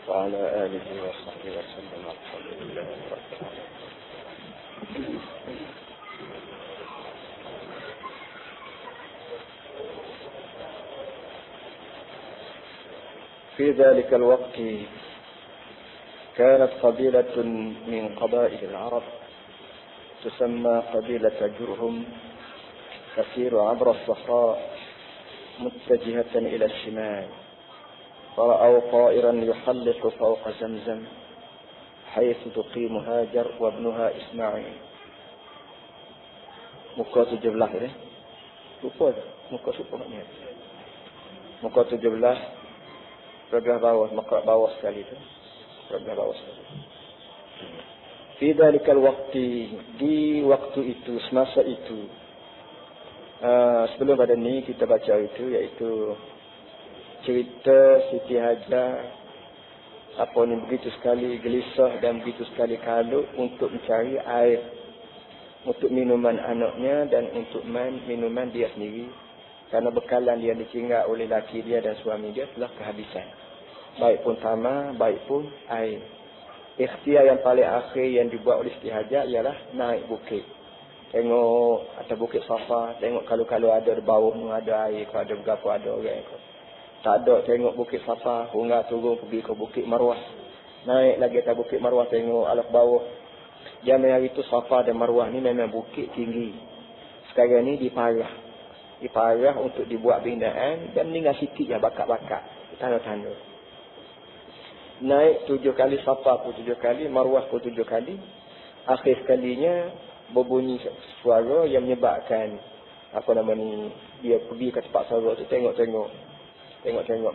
وعلى آله وصحبه وسلم. الحمد لله رب العالمين. في ذلك الوقت كانت قبيلة من قبائل العرب تسمى قبيلة جرهم تسير عبر الصحراء متجهة إلى الشمال، فرأوا طائرا يحلق فوق زمزم حيث تقيم هاجر وابنها إسماعيل. Muka 17 ya. Lupa muka supaya. Muka 17 sebelah bawah, muka bawah sekali tu. Sebelah bawah sekali. Fi dalikal waqti, di waktu itu, semasa itu. Sebelum pada ni kita baca itu, iaitu cerita Siti Hajar apa ni begitu sekali gelisah dan begitu sekali kalut untuk mencari air untuk minuman anaknya dan untuk minuman dia sendiri, kerana bekalan dia ditinggal oleh laki dia dan suami dia telah kehabisan, baik pun tamar, baik pun air. Ikhtiar yang paling akhir yang dibuat oleh Siti Hajar ialah naik bukit, tengok atas bukit Safa, tengok kalau ada di bawah ni ada air, kalau ada berapa ada orang ke. Tak ada, tengok bukit Safa, hingga turun pergi ke bukit Marwah. Naik lagi atas bukit Marwah, tengok alas bawah. Zaman hari itu Safa dan Marwah ni memang bukit tinggi. Sekarang ni diparah. Diparah untuk dibuat binaan dan meninggal sikit je bakat-bakat. Tanda-tanda. Naik 7 kali, Safa pun 7 kali, Marwah pun 7 kali. Akhir sekalinya berbunyi suara yang menyebabkan apa nama ni, dia pergi ke tempat suara tu, tengok-tengok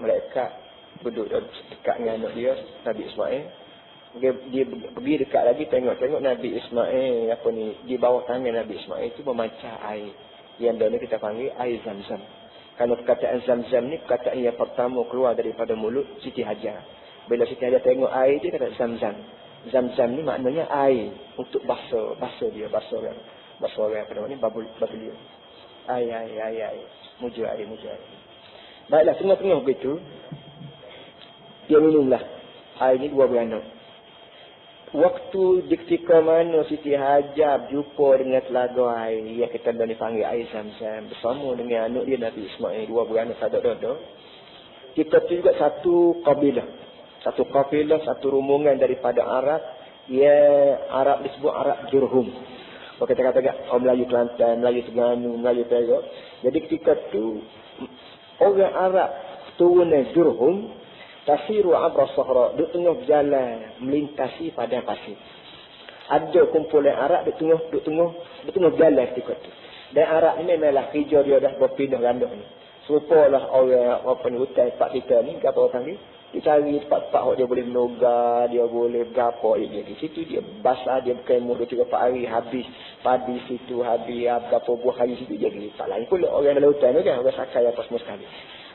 malaikat duduk dekat dengan anak dia Nabi Ismail. Dia pergi dekat lagi, tengok Nabi Ismail apa ni, di bawah tangan Nabi Ismail itu memancar air yang dulu kita panggil air Zamzam. Kerana perkataan Zamzam ni perkataan yang pertama keluar daripada mulut Siti Hajar. Bila Siti Hajar tengok air dia kata Zamzam. Zamzam ni maknanya air untuk basuh dia, basuh orang apa nama ni, babul. Air. Muju air. Baiklah, tengah-tengah begitu dia minumlah air ni 2 beranak. Waktu di ketika mana Siti Hajar jumpa dengan telaga air yang kita dah dipanggil air Zamzam bersama dengan anak dia Nabi Ismail, 2 beranak saudara-saudara, kita tu juga satu kabilah, satu rombongan daripada Arab, Arab disebut Arab Jurhum. Kalau kita katakan orang Melayu Kelantan, Melayu Terengganu, Melayu Perak. Jadi ketika tu orang Arab turunan Jurhum tasiru abra sahra, duk tengah berjalan melintasi padang pasir. Ada kumpulan Arab duk tengah berjalan ketika tu. Dan Arab ni memanglah kerja dia dah berpindah ganda ni. Serupalah orang apa ni hutan tempat kita ni, apa orang ni, dia cari tempat-tempat dia boleh menoga, dia boleh berapa dia di situ, dia basah, dia berkemah 2-3 hari, habis padi situ, habis berapa buah hari situ dia pergi. Tak lain pula orang dalam hutan tu kan, orang sakai apa semua sekali.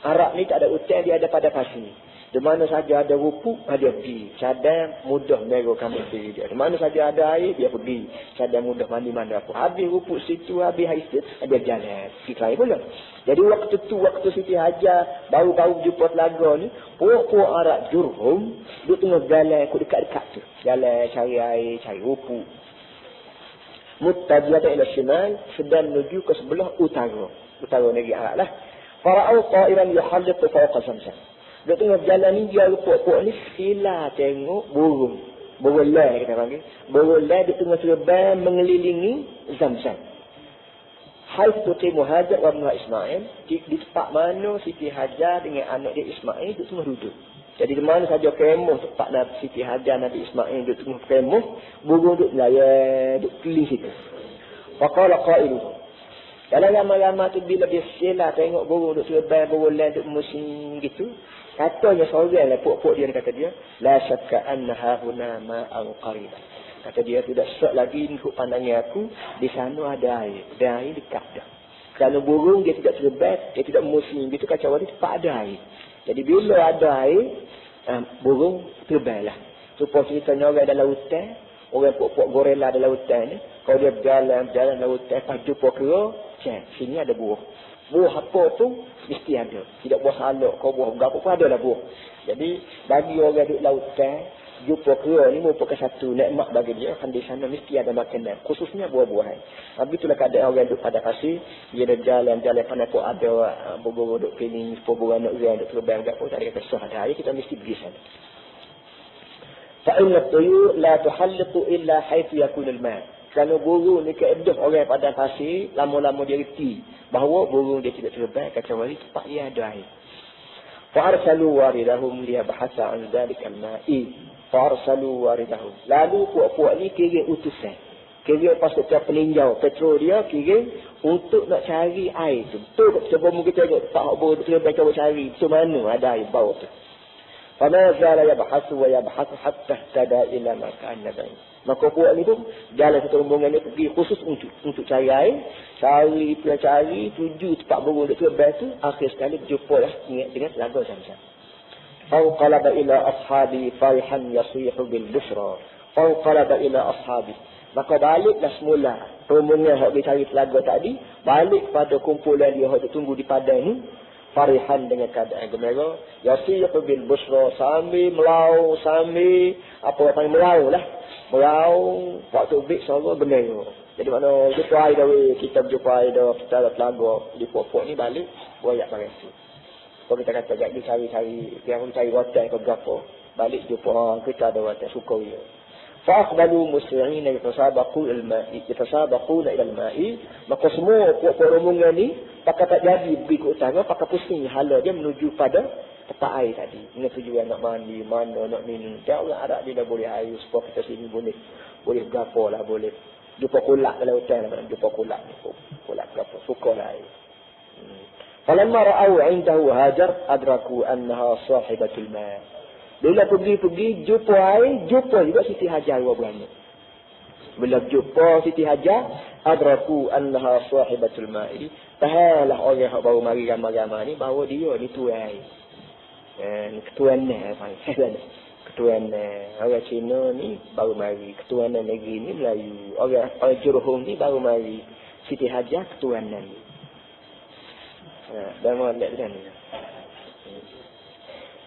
Arab ni tak ada hutan, dia ada pada pasir. Di mana saja ada rupuk, dia pergi. Cadang mudah merahkan diri dia. Di mana saja ada air, dia pergi. Cadang mudah mandi mana apa. Habis rupuk situ, habis air situ, dia jalan. Pergi lain pula. Jadi waktu Siti Hajar baru jumpa telaga ni, puak-puak Arab Jurhum, dia tengah jalan dekat-dekat tu. Jalan cari air, cari rupuk. Muttajiyatan ila shimal, sedang menuju ke sebelah utara. Utara negeri Arab lah. Fara'au ta'iran yuhalliqu fawqa Zamzam. Dia tengah berjalan ni, dia puak-puak ni sila tengok burung. Burung lai kita panggil. Burung lai dia tengah terbang mengelilingi Zamzam. Haitsu tuqimu Hajar wa ibnuha Ismail, di tempat mana Siti Hajar dengan anak dia Ismail dia tengah duduk. Jadi di mana saja kemah tempat Siti Hajar Nabi Ismail dia tengah kemah, burung duduk layan, duduk keliling situ. Faqala qailu, dalam lama-lama tu bila dia sila tengok burung duduk terbang, burung lai duduk musim gitu, katanya seorang lah puak-puak dia kata dia, la syakka annaha huna ma'an qariban. Kata dia tidak sok lagi ikut pandangan aku, di sana ada air. Dan air dekat dah. Kerana burung dia tidak terbang, dia tidak musim gitu, kacau dia tempat ada air. Jadi bila ada air, burung terbanglah. Supaya ceritanya orang dalam hutan, orang puak-puak gorela dalam hutan ni, kalau dia berjalan dalam hutan, pas jumpa kera, sini ada buah. Buah apa tu mesti ada. Tidak buah salak, kau buah berapa pun ada lah buah. Jadi bagi orang duduk lautan, jumpa kera ni merupakan satu nikmat bagi dia. Kan di sana mesti ada makanan, khususnya buah-buahan. Begitulah keadaan orang duduk pada pasir. Dia ada jalan-jalan pandai pun ada bergurau duduk keliling, perburuan nak orang duduk terbang tak pun tak ada kata sah ada. Kita mesti pergi sana. Fa'inna tuyur la tuhalliqu illa haythu yakunul ma'. Kalau burung ni keedah orang pada pasir, lama-lama dia reti bahawa burung dia tidak terbang kecuali tempat dia ada air. Fa'arsalu waridahum liyabhasa an dzalik al-ma'i. Fa'arsalu waridahum. Lalu puak-puak ni kira utusan. Kira pasukan peninjau petrol dia kira untuk nak cari air tu. Betul sebelum kita tengok tak burung terbang cuba cari tu mana ada air bawah tu. Fama zala yabhasu wa yabhasu hatta tada ila makan nabi. Maka puak ni pun jalan satu rombongan ni pergi khusus untuk cari air. Cari, tuju tempat burung dekat terbang tu. Akhir sekali berjumpa lah dengan telaga Zamzam. Fauqalaba ila ashabi farihan yasihu bil busra. Fauqalaba ila ashabi. Maka baliklah semula rombongan yang cari telaga tadi. Balik pada kumpulan dia yang tunggu di padang ni. Farihan dengan keadaan gembira. Yasihu bil busra. Sambil melau, sambil apa yang melau lah. Merau, waktu bik suara bendera. Jadi mana jumpa air dah kita berjumpa air dah, kita dah telaga di pokok ni balik, royak berisi. Kalau kita kata jadi cari-cari, yang cari rotan ke berapa, balik jumpa kita ada rotan suka dia. Fa'aqbalu musri'ina yatasabaquna ila al-ma'i. Maka semua pokok rombongan ni pakai tak jadi pergi ke utara, pakai pusing hala dia menuju pada tempat air tadi. Dengan tujuan nak mandi, mana nak minum. Dia orang Arab dia dah boleh air supaya kita sini boleh berapa lah, boleh jumpa kulak dalam hutan, jumpa kulak berapa, suka lah air. Falamma ra'au 'indahu Hajar adraku annaha sahibatul ma'. Bila pergi jumpa air, jumpa juga Siti Hajar dua beranak. Bila jumpa Siti Hajar, adraku annaha sahibatul ma'. Tahalah orang yang baru mari ramai-ramai ni bahawa dia ni tuan air. Ketuanan orang Cina ni baru mari, ketuanan negeri ni Melayu. Orang Jurhum ni baru mari, Siti Hajar ketuanan ni. Dan orang lihat ni.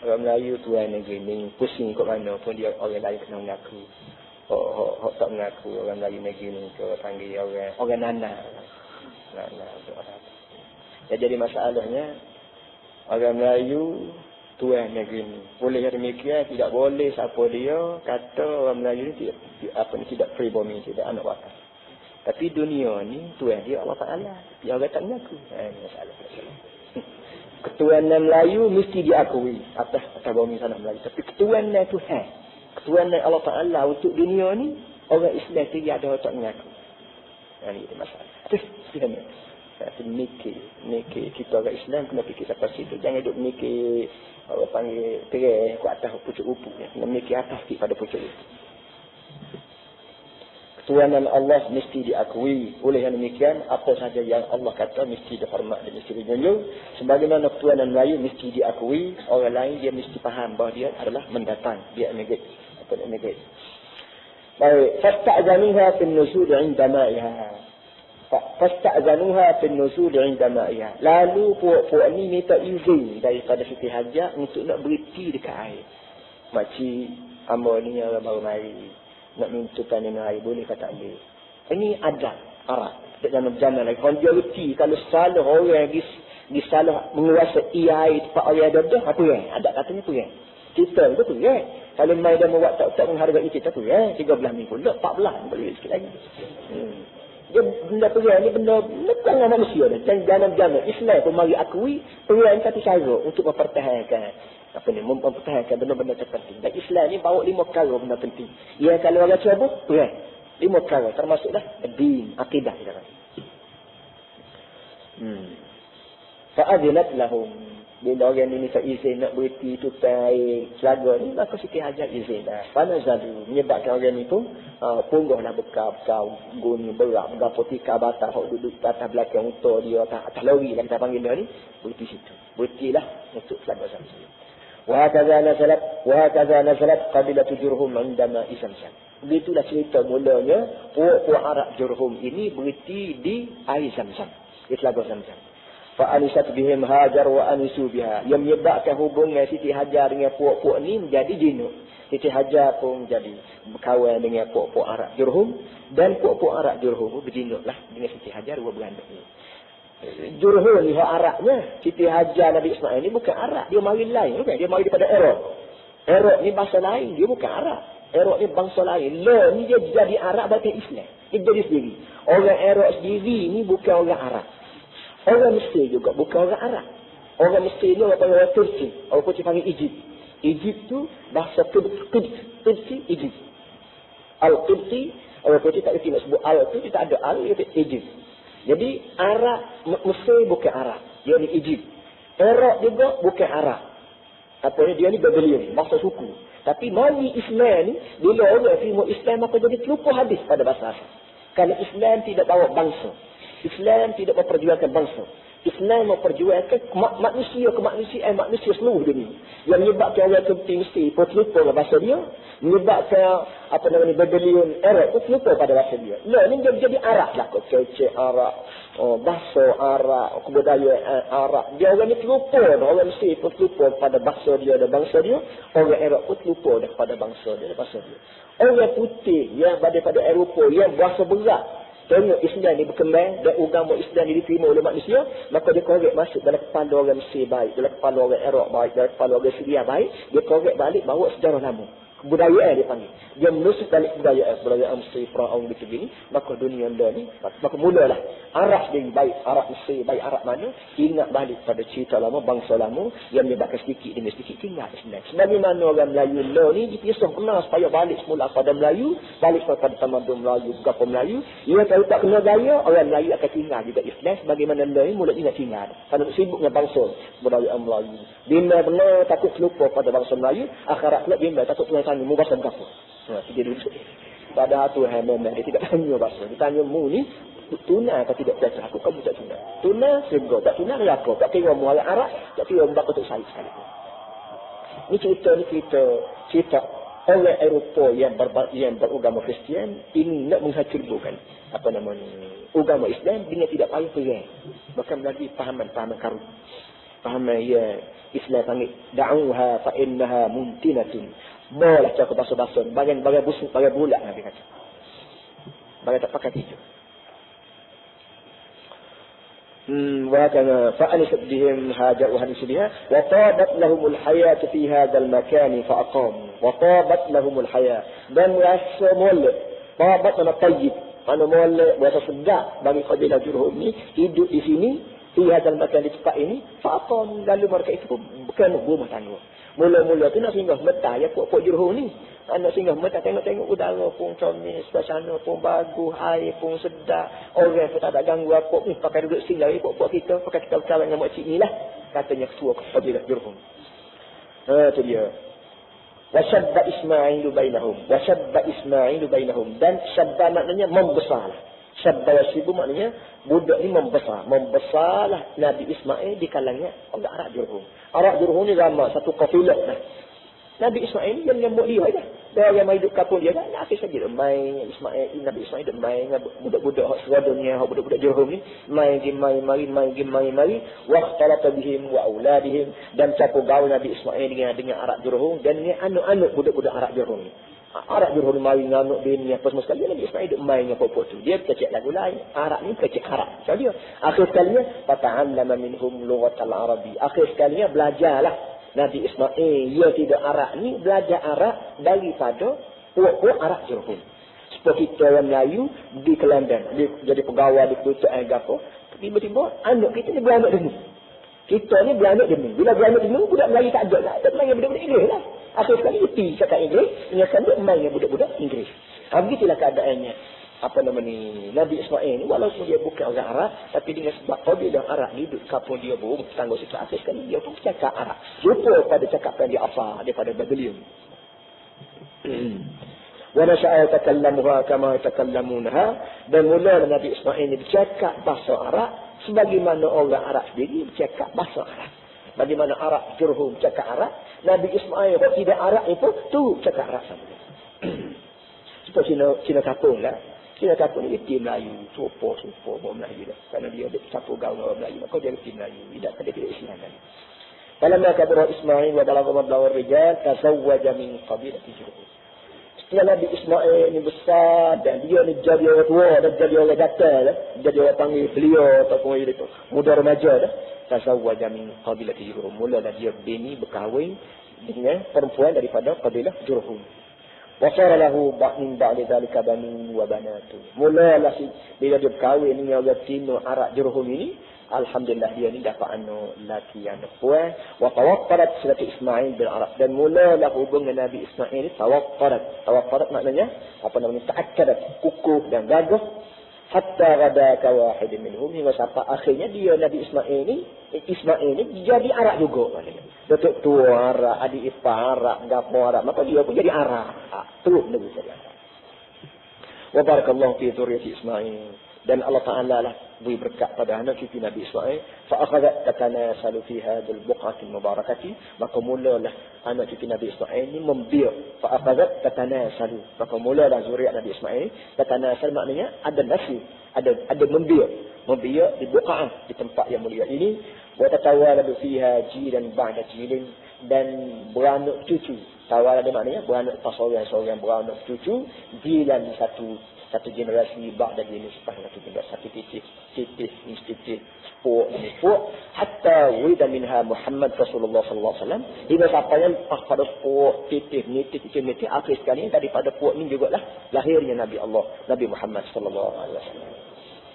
Orang Melayu tuan negeri ni pusing kat mana pun dia orang lain kena mengaku. Hok tak mengaku orang Melayu negeri ni ke panggil orang nana. Jadi masalahnya orang Melayu tuan negeri ni. Boleh demikian, tidak boleh siapa dia kata orang Melayu ni tidak pribumi, tidak anak wakaf. Tapi dunia ni tuan dia Allah Taala. Dia orang tak mengaku. Ini masalah. Ketuanan Melayu mesti diakui atas bumi tanah Melayu. Tapi ketuanan Tuhan, ketuanan Allah Taala untuk dunia ni orang Islam tidak ada tak mengaku. Ini masalah. Terus sebenarnya mikir kita orang Islam kena fikir sampai situ. Jangan duduk mikir orang panggil terai ke atas pucuk rupu. Kena mikir atas pada pucuk rupu. Ketuanan Allah mesti diakui. Oleh yang demikian, apa saja yang Allah kata mesti dihormat dan mesti dijunjung. Sebagaimana ketuanan Melayu mesti diakui, orang lain dia mesti faham bahawa dia adalah mendatang. Dia emigrat. Baik. Fasta'zanuha fin nuzul 'inda ma'iha. Fasta'zanuha fin nuzul 'inda ma'iha. Lalu puak-puak ni minta izin daripada Siti Hajar untuk nak berhenti dekat air. Makcik, hamba ni orang baru mari. Nak minta minum air boleh ke tak boleh. Ini adat Arab. Tak jangan lagi. Kalau dia reti, kalau salah orang di salah menguasai air tempat orang ada dah, apa yang? Adat katanya tu yang. Kita itu tu yang. Kalau mai dah buat tak menghargai kita tu yang. 13 minggu. Tak 14 boleh sikit lagi. Dia benda perang ni benda bukan manusia dah. Jangan Islam pun mari akui perang satu cara untuk mempertahankan mempertahankan benda-benda terpenting. Dan Islam ni bawa 5 perkara benda penting. Ya kalau orang cuba, perang. 5 perkara termasuklah din, akidah kita kata. Fa'adzinat lahum. Bila orang ni minta izin nak berhenti tupai air telaga ni, maka Siti Hajar izin dah. Fanazalu menyebabkan orang ni pun punggahlah bekal guni berak berapa tika batas hok duduk atas belakang motor dia atas lori lah kita panggil dia ni, berhenti situ. Berhentilah untuk telaga Zamzam. وهكذا نزلت قبيلة جرهم عندما Zamzam. Begitulah cerita mulanya puak-puak Arab Jurhum ini berhenti di air Zamzam, di telaga Zamzam. Fa'anisat bihim Hajar wa anisu biha. Yang menyebabkan hubungan Siti Hajar dengan puak-puak ni menjadi jinuk. Siti Hajar pun jadi berkawan dengan puak-puak Arab Jurhum. Dan puak-puak Arab Jurhum berjinuklah dengan Siti Hajar dua beranak ni. Jurhum ni hak Arabnya. Siti Hajar Nabi Ismail ni bukan Arab. Dia mari lain. Bukan? Dia mari daripada Arab. Arab ni bahasa lain. Dia bukan Arab. Arab ni bangsa lain. Lah ni dia jadi Arab berarti Islam. Dia jadi sendiri. Orang Arab sendiri ni bukan orang Arab. Orang Mesir juga bukan orang Arab. Orang Mesir ni orang Turki. Orang putih panggil Egypt. Egypt tu bahasa Turki Egypt. Al-Qibti, orang putih tak kerti nak sebut Al tu, dia tak ada Al, dia kata Egypt. Jadi Arab, Mesir bukan Arab. Dia ni Egypt. Arab juga bukan Arab. Apa ni? Dia ni Babylon, bahasa suku. Tapi mari Islam ni, bila orang terima Islam, maka jadi terlupa habis pada bahasa asal. Kalau Islam tidak bawa bangsa. Islam tidak memperjuangkan bangsa. Islam memperjuangkan kemanusiaan manusia seluruh dunia. Yang menyebabkan orang Turki mesti terlupa bahasa dia. Menyebabkan Babylon Arab itu terlupa pada bahasa dia. Lah ni jadi Arab lah. Kecil Arab. Bahasa Arab. Kebudayaan Arab. Dia orang ni terlupa. Orang mesti terlupa pada bahasa dia dan bangsa dia. Orang Arab pun terlupa pada bangsa dia dan bahasa dia. Orang putih yang daripada Eropah yang bahasa berat. Tengok Islam ni berkembang dan agama Islam ni diterima oleh manusia, maka dia korek masuk dalam kepala orang Mesir baik, dalam kepala orang Iraq baik, dalam kepala orang Syria baik, dia korek balik bawa sejarah lama. Kebudayaan dia panggil. Dia menusuk balik kebudayaan Mesir, Firaun gitu gini, maka dunia dah ni, maka mulalah Arab sendiri baik, Arab Mesir baik, Arab mana, ingat balik pada cerita lama, bangsa lama yang menyebabkan sedikit demi sedikit tinggal Islam. Sebagaimana orang Melayu lah ni dipisah kenal supaya balik semula pada Melayu, balik pada tamadun Melayu, gapa Melayu. Ia kalau tak kena gaya, orang Melayu akan tinggal juga Islam sebagaimana lah ni mula ingat tinggal. Kalau sibuk dengan bangsa budaya Melayu. Bila benar takut terlupa pada bangsa Melayu, akhirat pula bila takut tanya mu bahasa apa. Dia duduk. Pada Tuhan memang dia tidak tanya bahasa. Dia tanya mu ni tuna atau tidak baca. Aku kamu tak tuna. Tuna surga, tak tuna neraka. Tak kira mu orang Arab, tak kira mu untuk saya sekali. Ini cerita orang Eropah yang beragama Kristian ini nak menghancurkan agama Islam dengan tidak payah perang. Bahkan lagi pahaman karu. Pahaman ya Islam panggil da'uha fa innaha muntinatun. Boleh cakap bahasa-bahasa. Bagian busuk, bagian bulat Nabi kata. Bagian tak pakai hijau. وهكذا فأنست بهم هاجر وهنس بها وطابت لهم الحياة في هذا المكان فأقاموا وطابت لهم الحياة dan rasa molek. Tabat mana tayyib, mana molek, rasa sedap bagi kabilah Jurhum ni hidup di sini di hadal makan di tempat ini. Fa'aqam, lalu mereka itu pun bukan rumah tangga. Mula-mula tu nak singgah Mekah ya puak-puak Jurhum ni. Nak singgah Mekah tengok udara pun comel, suasana pun bagus, air pun sedap. Orang pun tak ada ganggu apa. Pakai duduk singgah puak-puak kita, pakai kita berkawan dengan makcik ni lah. Katanya ketua kabilah Jurhum. Itu dia. Wasyabba Ismailu bainahum. Dan syabba maknanya membesar. Syabba wasibu maknanya budak ni membesar. Membesarlah Nabi Ismail di kalangan orang Arab Jurhum. Arab Jurhum ni ramai satu kafilah lah. Nabi Ismail ni yang nyambut dia dah. Dia yang main hidup kapul dia dah. Akhir saja dia main Nabi Ismail dia main dengan budak-budak hak seradunnya, hak budak-budak Jurhum ni main mari waqtalata bihim wa auladihim, dan campur gaul Nabi Ismail dengan Arab Jurhum dan dengan anak-anak budak-budak Arab Jurhum ni. Arab Jurhum main dengan anak bini apa semua sekali. Nabi Ismail duk main dengan pokok tu. Dia kecek lagu lain. Arab ni kecek Arab. So dia akhir sekalinya fata'allama minhum lughatal arabi. Akhir sekalinya belajarlah Nabi Ismail dia tidak Arab ni belajar Arab daripada pokok Arab Jurhum. Seperti kita yang Melayu di Kelantan, dia jadi pegawai di kedutaan gapo. Tiba-tiba anak kita ni beranak demi. Kita ni beranak demi. Bila beranak demi budak Melayu tak ada lah. Ada main budak-budak Inggeris lah. Akhir sekali reti cakap Inggeris, dengan sambut main dengan budak-budak Inggeris. Begitulah keadaannya. Nabi Ismail ni walaupun dia bukan orang Arab, tapi dengan sebab kabilah Arab ni duduk kapal dia pun tangguh situ. Akhir sekali dia pun cakap Arab. Lupa pada cakapan dia apa daripada Babylon. Wa nasha'a takallamuha kama takallamunha. Dan mula Nabi Ismail ni bercakap bahasa Arab sebagaimana orang Arab sendiri bercakap bahasa Arab. Bagaimana Arab Jurhum cakap Arab, Nabi Ismail kalau tidak Arab itu tu cakap Arab sama. Seperti Cina Kapung lah. Dia kata ni reti Melayu. Sopo orang Melayu dah. Kerana dia ada campur gaul orang Melayu. Maka dia reti Melayu. Tidak ada tidak Islam. Falamma kabura Ismail wa balagha mablagha ar-rijal tazawwaja min qabilati Jurhum. Setelah Nabi Ismail ni besar dan dia ni jadi orang tua dan jadi orang gatal, jadi orang panggil beliau ataupun itu muda remaja dah. Tazawwaja min qabilati Jurhum. Mulalah dia bini berkahwin dengan perempuan daripada kabilah Jurhum. Wasara lahu min ba'di dzalika banu wa banatu. Mulalah bila dia berkahwin dengan orang Tino Arab Jurhum ini, alhamdulillah dia ni dapat anak laki anak puan. Wa tawaqqarat surat Ismail bil Arab, dan mulalah hubungan Nabi Ismail ini tawaqqarat maknanya apa namanya, ta'akkadat, kukuh dan gagah. Hatta ghada ka wahid minhum, hingga sampai akhirnya dia Nabi Ismail ni jadi Arab juga maknanya. Datuk tua Arab, adik ipar Arab, gapo Arab, maka dia pun jadi Arab. Terus lebih jadi Arab. Wa barakallahu fi dzurriyyati Ismail. Dan Allah Ta'ala lah beri berkat pada anak cucu Nabi Ismail. Fa'akhadat tatanasalu fi hadil buqatil mubarakati. Maka mulalah anak cucu Nabi Ismail ni membiak. Fa'akhadat tatanasalu. Maka mulalah zuriat Nabi Ismail. Tatanasal maknanya ada nasi. Ada membiak. Membiak di buqa'ah, di tempat yang mulia ini. Wa tatawaladu fiha jilan ba'da jilin. Dan beranak cucu. Tawaladu maknanya beranak seorang beranak cucu. Jilan satu generasi ba'da jenis satu generasi, satu titik institut sport hatta wida minha Muhammad Rasulullah sallallahu alaihi wasallam, hingga sampainya pada sport titik akhir sekali daripada puak ini jugalah lahirnya Nabi Allah Nabi Muhammad sallallahu alaihi wasallam.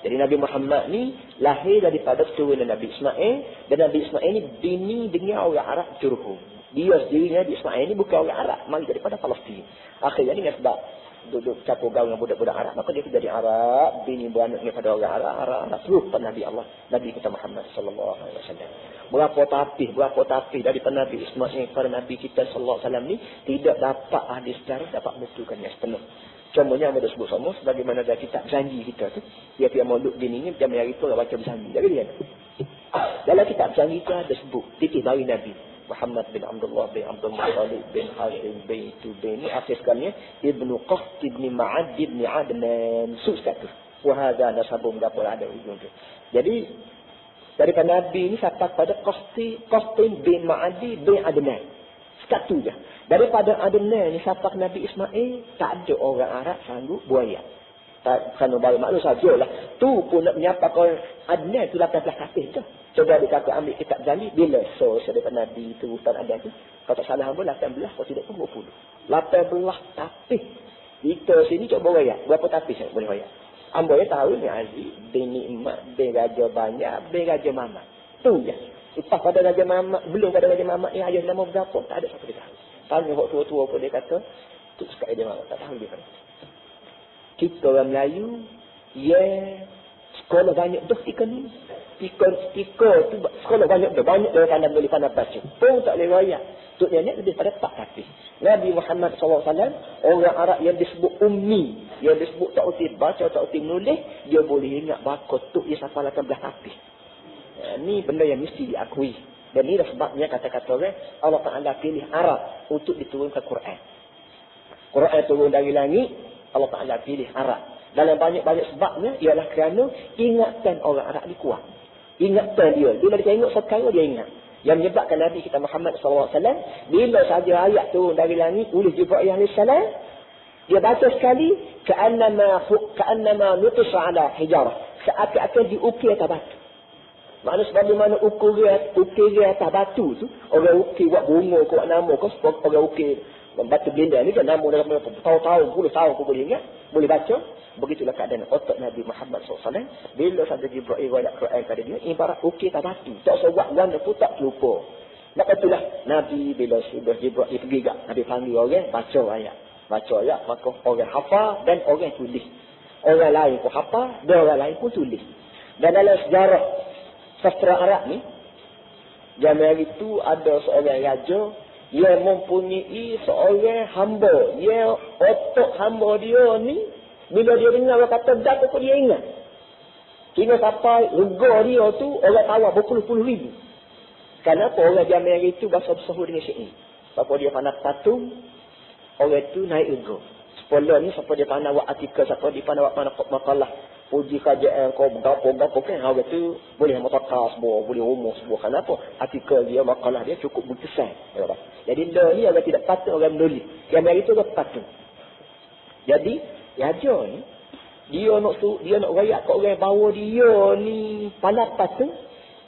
Jadi Nabi Muhammad ni lahir daripada keturunan Nabi Ismail, dan Nabi Ismail ni bini dengan orang Arab Jurhum. Dia sendirinya Nabi Ismail ni bukan orang Arab, mari daripada Palestin. Akhirnya dengan sebab duduk campur gaul dengan budak-budak Arab, maka dia jadi Arab, bini beranak daripada orang Arab terus pada Nabi Allah, Nabi kita Muhammad sallallahu alaihi wasallam. Berapa tapih daripada Nabi Ismail kepada Nabi kita sallallahu alaihi wasallam ni tidak dapat ahli sejarah dapat menentukannya sepenuh. Contohnya yang ada sebut sama sebagaimana dalam kitab janji kita tu, dia maulud bini ni jam hari tu orang baca berjanji. Jadi dia dalam kitab janji tu ada sebut titik dari Nabi Muhammad bin Abdullah bin Abdul Muttalib bin Hashim bin Tubaini, akhir sekalinya Ibnu Qaht bin Ma'ad bin Adnan, susah tu. Wa hadza nasabum dapur ada ujung tu. Jadi daripada Nabi ni sampai pada Qastin bin Ma'ad bin Adnan. Satu je. Daripada Adnan ni sampai Nabi Ismail tak ada orang Arab sanggup buaya. Tak kena balik maklum sajalah. Tu pun nak menyapakan Adnan tu 18 kafir tu. Coba dikata ambil kitab janji bila daripada Nabi itu Ustaz ada tu. Kalau tak salah pun 18, kalau tidak pun 20. 18 tapih. Kita sini coba raya. Berapa tapih saya boleh raya? Ambo ya tahu ni Aziz, bin Nikmat, bin Raja Banyak, bin Raja Mamat. Tu je. Lepas pada Raja Mamat, belum pada Raja Mamat ni ayah nama berapa? Tak ada siapa dia tahu. Tanya orang tua-tua pun dia kata, tu sekali Raja Mamat. Tak tahu dia kata. Kita orang Melayu, sekolah banyak dah ikan ni. Stiker tu sekolah banyak dah. Banyak dari boleh pandang baca. Pun tak boleh raya. Tu dia ni lebih pada tak kafir. Nabi Muhammad SAW, orang Arab yang disebut ummi, yang disebut tak uti baca, tak uti menulis, dia boleh ingat bakal tu dia sampai 18 kafir. Ni benda yang mesti diakui. Dan inilah sebabnya kata-kata orang, Allah Ta'ala pilih Arab untuk diturunkan Quran. Quran turun dari langit, Allah Ta'ala pilih Arab. Dalam banyak-banyak sebabnya ialah kerana ingatan orang Arab ni kuat. Ingatan dia. Bila dia tengok sekarang dia ingat. Yang menyebabkan Nabi kita Muhammad SAW, bila saja ayat turun dari langit oleh Jibril AS, dia baca sekali, ka'annama nuqisha ala hijarah. Seakan-akan diukir atas batu. Maksudnya sebagaimana ukir atas batu tu, orang ukir buat bunga, buat nama, orang ukir batu belinda ni kan nama dalam tahun-tahun, puluh tahun pun boleh ingat, boleh baca. Begitulah keadaan otak Nabi Muhammad SAW. Bila saja Jibril ayat Quran kepada dia, ibarat ukir tak batu. Tak sebab ganda pun tak lupa. Maka itulah Nabi bila sudah Jibril pergi kat, Nabi panggil orang, baca ayat. Maka orang hafal dan orang tulis. Orang lain pun hafal dan orang lain pun tulis. Dan dalam sejarah sastra Arab ni, zaman itu ada seorang raja yang mempunyai seorang hamba. Yang otak hamba dia ni, bila dia dengar orang kata dak pun dia ingat. Kena sampai rega dia tu orang tawar berpuluh-puluh ribu. Kenapa orang zaman itu bahasa bersahur dengan syair? Sebab dia pandang patung, orang itu naik rega. Sekolah ni siapa dia pandai buat artikel, siapa dia pandai buat makalah, uji kajian kau berapa kan, orang tu boleh mutakar sebuah, boleh rumus sebuah. Kenapa? Artikel dia, makalah dia cukup berkesan. Jadi law ni orang tidak patut orang menulis. Yang dari itu orang patut. Jadi, raja ni, dia nak rakyat kat orang bawa dia ni palapas tu,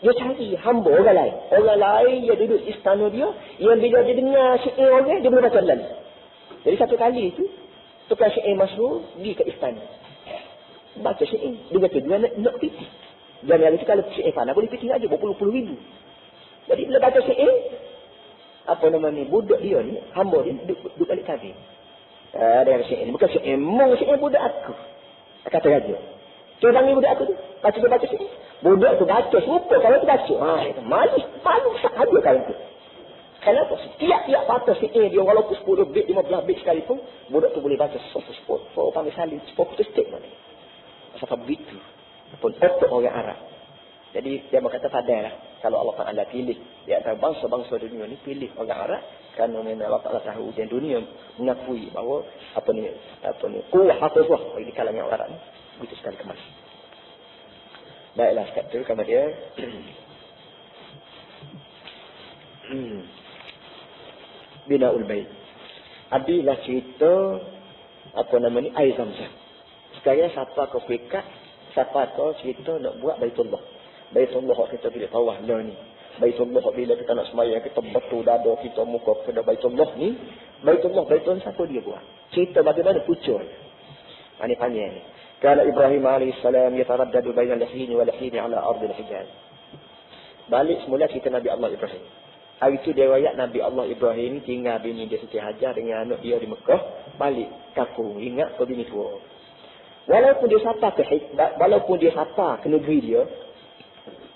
dia cari hamba orang lain. Orang lain dia duduk istana dia, yang bila dia dengar syair orang, dia boleh baca lalu. Jadi satu kali tu, tukar syair masyhur pergi ke istana. Baca syair. Dia kata, dia nak piti. Dan yang itu kalau syair pandai, boleh piti aja, berpuluh-puluh ribu. Jadi bila baca syair, apa nama ni, budak dia ni, hamba dia, duduk balik kabin. Dia kata syair ni, bukan syair, syair budak aku. Kata raja. Cuba panggil budak aku tu. Baca syair. Budak tu baca, serupa kalau tu baca. Malu sahaja kalau tu. Kenapa? Setiap patah syair dia, walaupun 10 bit, 15 bit sekalipun, budak tu boleh baca sepuluh. So, panggil salin, 10 stik mana. Sebab begitu. Pun otak orang Arab. Jadi, dia berkata padahlah, kalau Allah Ta'ala pilih, di antara bangsa-bangsa dunia ni, pilih orang Arab, kerana Allah Ta'ala tahu, dan dunia mengakui bahawa, kuah hafizah di kalangan orang Arab ni, begitu sekali kemas. Baiklah, sekat tu, kerana dia, Bina'ul Bait. Abilah cerita, air Zamzam. Sekarang siapa kau pekat, siapa kau cerita nak buat Baitullah. Baitullah kita bila tawah lah ni. Baitullah bila kita nak semayang, kita betul dada kita muka kepada Baitullah ni. Baitullah siapa dia buat? Cerita bagaimana pucuk. Ini panjang ni. Kala Ibrahim AS yataraddadu bainal lahini wal lahini ala ardil Hijaz. Balik semula cerita Nabi Allah Ibrahim. Hari itu dia rakyat Nabi Allah Ibrahim tinggal bini dia Siti Hajar dengan anak dia di Mekah. Balik kampung. Ingat ke bini tua. Walaupun dia sapa ke negeri dia,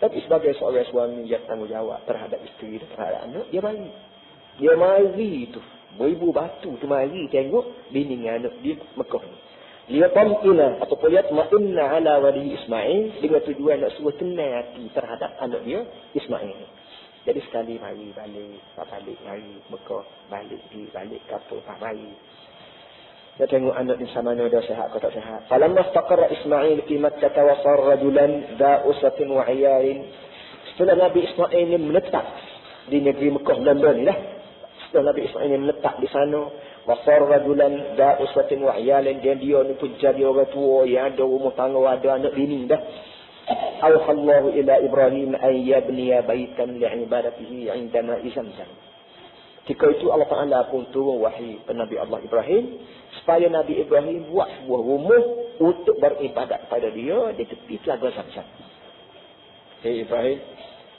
tapi sebagai seorang suami yang tanggungjawab terhadap isteri dan terhadap anak, dia balik. Dia mari tu. Beribu batu tu mari tengok bini dengan anak di Mekah ni. Dia tamina ataupun dia ma'inna ala wali Ismail dengan tujuan nak suruh tenang hati terhadap anak dia Ismail. Jadi sekali mari balik mari Mekah, balik kapal mari. Dia tengok anak ni sama ada sihat atau tak sihat. Falamma istaqarra Ismail fi Makkah wa sarra rajulan da'usatin wa 'iyarin. Setelah Nabi Ismail ni menetap di negeri Mekah London ni lah. Setelah Nabi Ismail ni menetap di sana, wa sarra rajulan da'usatin wa 'iyarin, dia ni pun jadi orang tua yang ada rumah tangga, ada anak bini dah. Auhallahu ila Ibrahim an yabniya baitan li'ibadatihi 'inda ma'i Zamzam. Ketika itu Allah Ta'ala pun turun wahyi kepada Nabi Allah Ibrahim supaya Nabi Ibrahim buat sebuah rumah untuk beribadat pada dia di tepi telaga Zamzam. Ibrahim,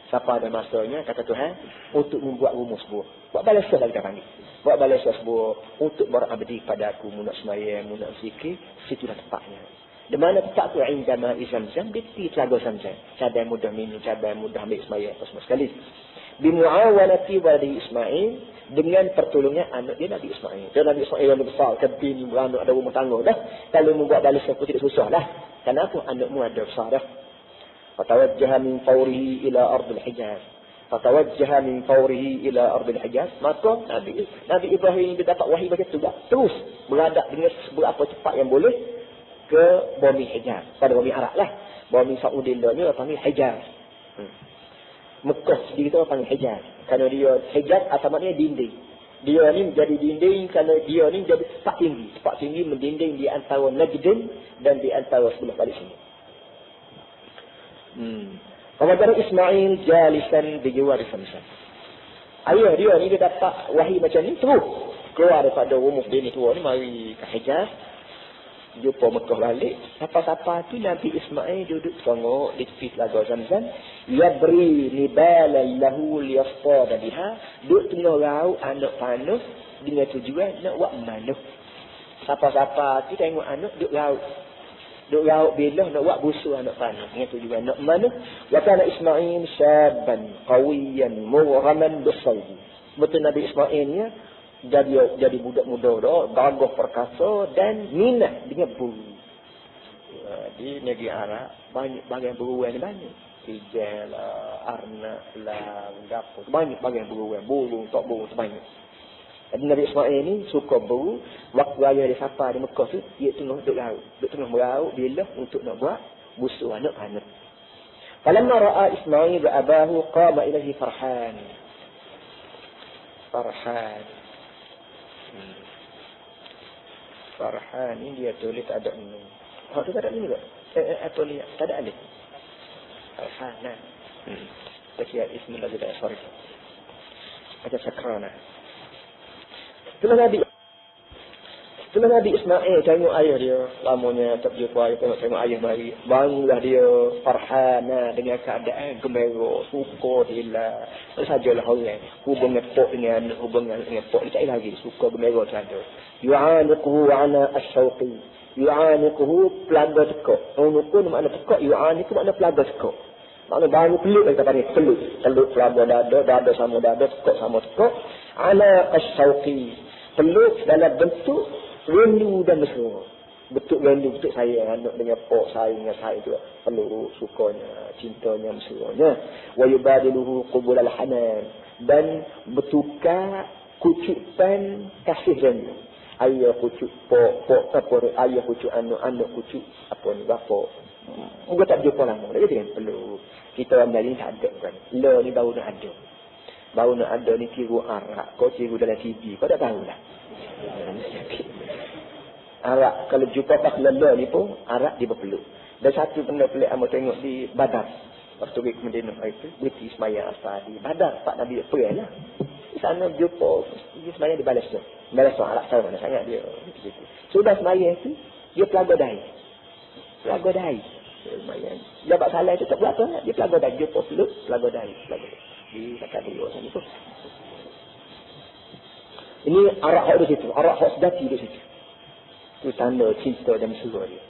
siapa ada masanya, kata Tuhan, untuk membuat rumah sebuah. Buat balasah lagi kita panggil. Buat balasah sebuah untuk berabdi pada aku, munak semayang, munak zikir, situlah tempatnya. Di mana tempat tu inda ma'i Zamzam, di tepi telaga Zamzam. Cabai mudah minum, cabai mudah ambil semayang, apa semua sekali. Bimu'awanati waladi Ismail, dengan pertolongan anak dia Nabi Ismail. Dia Nabi Ismail yang besar, kebin, beranak, ada rumah tangga dah. Kalau membuat balasah pun tidak susah lah. Kenapa? Anakmu ada besar dah. Fatawajjaha min fawrihi ila ardil Hijaz. Maka Nabi Ibrahim dia dapat wahyu macam tu dah. Terus beradab dengan seberapa cepat yang boleh ke bumi Hijaz. Pada bumi Arab lah. Bumi Saudi ni orang panggil Hijaz. Mekah sendiri tu orang panggil Hijaz. Kerana dia Hijaz asal maknanya dinding. Dia ni menjadi dinding kerana dia ni menjadi sepak tinggi. Sepak tinggi mendinding di antara Najd dan di antara sebelah balik sini. Kemudian Ismail jalisan di jiwar Zamzam. Ayah dia ni dia dapat wahyu macam ni terus keluar daripada rumah dia ni tua ni mari ke Hijaz. Jumpa Mekah balik. Siapa-siapa tu Nabi Ismail duduk tengok di tepi telaga Zamzam. Yabri nibalan lahu liyastada biha. Duduk tengah raut anak panah dengan tujuan nak buat manuh. Siapa-siapa tu tengok anak duduk raut. Duduk raut bila nak buat busur anak panah dengan tujuan nak manuh. Wa kana Ismail syaban qawiyan mughaman bisayd. Betul Nabi Ismail ni jadi budak muda dah, gagah perkasa dan minat dengan buru. Di negeri Arab banyak bagian buruan banyak. Hijal lah, arnak lah, gapo. Banyak bagian buruan, burung, tak burung banyak. Nabi Ismail ni suka beru. Waktu ayah dia sapa di Mekah tu, dia tengah duduk laut. Duduk tengah meraut bila untuk nak buat busuk anak-anak. Falamma ra'a Ismail abahu qama ilaihi farhan. Farhan. Farhan ni dia tulis tak ada ni. Hak tu tak ada ni ke? Atau lihat tak ada alif. Farhan. Nah. Takiya ismul ladzi la yasrif. Ada sakrana. Setelah Nabi Ismail tengok ayah dia, lamanya tak jumpa ayah, tengok ayah mari. Barulah dia farhana dengan keadaan gembira, suka dia. Sajalah orang hubungan pok dengan pok ni tak lagi suka gembira tu ada. Yu'aniquhu ana asyauqi. Yu'aniquhu pelaga tekak. Unuku makna tekak, yu'aniquhu makna pelaga tekak. Makna baru peluk kita panggil peluk. Peluk pelaga dada sama dada, tekak sama tekak. Ana asyauqi. Peluk dalam bentuk rindu dan mesra. Bentuk rindu, bentuk sayang anak dengan pok, sayang dengan saya tu. Peluk, sukanya, cintanya, mesranya. Wa yubadiluhu qubul al-hanan. Dan bertukar kucupan kasih rindu. Ayah kucuk pok apa ayah kucuk anak kucuk apa ni bapa. Moga tak jumpa lama. Dah jadi kan peluk. Kita orang ni tak ada kan. Lo ni baru nak ada. Baru nak ada ni tiru arak. Kau tiru dalam TV. Kau tak tahu lah. Arak. Kalau jumpa pas lelah ni pun, arak dia berpeluk. Dan satu benda pelik amat tengok di Badar. Waktu pergi ke Madinah itu, berhenti semayang asal di Badar. Pak Nabi pergi lah. Di sana jumpa, dia semayang di balas tu. Balas tu arak tahu mana sangat dia. Sudah semayang itu, dia pelaga dahi. Pelaga dahi. Dia buat salah itu tak buat apa. Dia pelaga dahi. Jumpa peluk, pelaga dahi. Di dekat dulu sana tu. Ini arak hak di situ, arak hak sedati di situ. Itu tanda cinta dan mesra dia.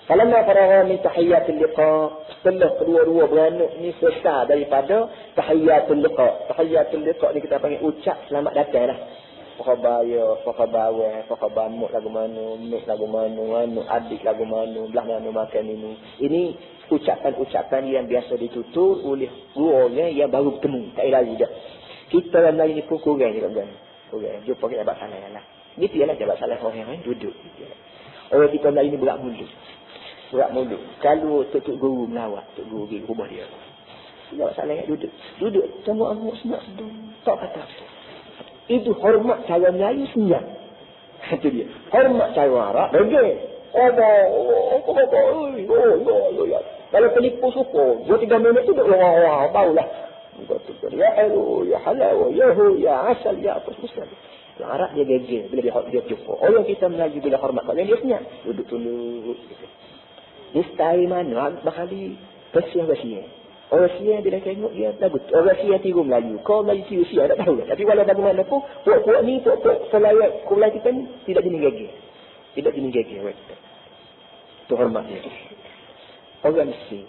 Falamma faragha min tahiyyatil liqa, setelah kedua-dua beranak ni selesai daripada tahiyyatul liqa. Tahiyyatul liqa ni kita panggil ucap selamat datang lah. Pakabaya, pakabawa, pakabamuk lagu mana, mek lagu mana, adik lagu mana, belah mana makan ini. Ini ucapan-ucapan yang biasa ditutur oleh dua orang yang baru bertemu. Tak lagi dah. Kita dalam lain ni pun kurang juga kan. Kurang. Jumpa kita jabat salah lah. Ni tialah jabat salah orang yang lain duduk. Orang kita lain ni berak mulut. Berak mulut. Kalau tok guru melawat, tok guru pergi rumah dia. Jabat salah yang duduk. Duduk. Tengok amuk senang. Tak kata apa. Itu hormat cara Melayu senyap. Itu dia. Hormat cara Arab. Bagi. Kalau penipu suka, 2-3 minit tu duduk baulah. Ya elu, ya halal, ya hu, ya asal, ya apa semua. Arab dia gegel bila dia jumpa. Orang kita Melayu bila hormat kat dia senyap. Duduk tunduk. Ni style mana? Bakali Persia. Orang Sia bila tengok dia lagu. Orang Sia tiru Melayu. Kau Melayu tiru Sia tak tahu. Tapi walau bagaimana pun, puak-puak ni, puak-puak kulai kita ni tidak jenis gagih. Tidak jenis gagih orang kita. Itu hormat dia. Orang Sia.